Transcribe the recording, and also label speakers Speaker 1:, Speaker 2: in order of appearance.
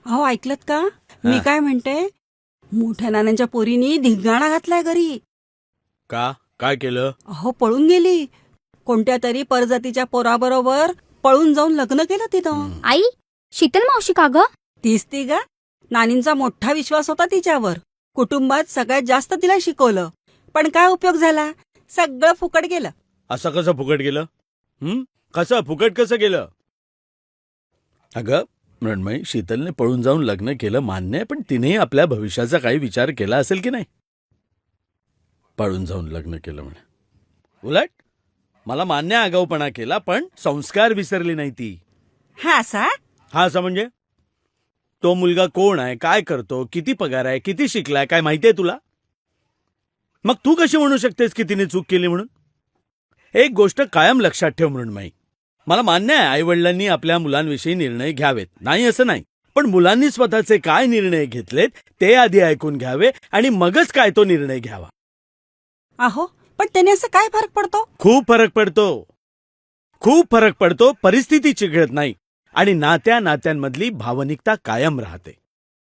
Speaker 1: अहो ऐकलत का? मी काय म्हणते, मोठ्या नानांच्या पोरीनी धिंगाणा घातलाय घरी.
Speaker 2: का? काय केलं?
Speaker 1: अहो पळून गेली. कोणत्या तरी परजातीच्या पोराबरोबर पळून जाऊन लग्न केलं तिथं.
Speaker 3: आई, शीतल मावशी का ग?
Speaker 1: तीच ती ग. नानींचा मोठा विश्वास होता तिच्यावर. कुटुंबात सगळ्यात जास्त तिला शिकवलं. पण काय उपयोग झाला? सगळं फुकट गेलं.
Speaker 2: असं कसं फुकट गेलं? कसं फुकट कसं गेलं? अगं मृण्मयी, शीतलने पळून जाऊन लग्न केलं मान्य आहे, पण तिनेही आपल्या भविष्याचा काही विचार केला असेल की नाही? पळून जाऊन लग्न केलं म्हणे. उलट मला मान्य आगाऊपणा केला, पण संस्कार विसरली नाही ती.
Speaker 1: हा असा?
Speaker 2: हा असं म्हणजे? तो मुलगा कोण आहे, काय करतो, किती पगार आहे, किती शिकलाय, काय माहितीये तुला? मग तू कशी म्हणू शकतेस की तिने चूक केली म्हणून? एक गोष्ट कायम लक्षात ठेव मृण्मयी, मला मान्य आहे आईवडिलांनी आपल्या मुलांविषयी निर्णय घ्यावेत, नाही असं नाही, पण मुलांनी स्वतःचे काय निर्णय घेतलेत ते आधी ऐकून घ्यावे आणि मगच काय तो निर्णय घ्यावा.
Speaker 1: अहो पण त्याने असं काय फरक पडतो?
Speaker 2: खूप फरक पडतो. खूप फरक पडतो. परिस्थिती चिघळत नाही आणि नात्यांमधली भावनिकता कायम राहते.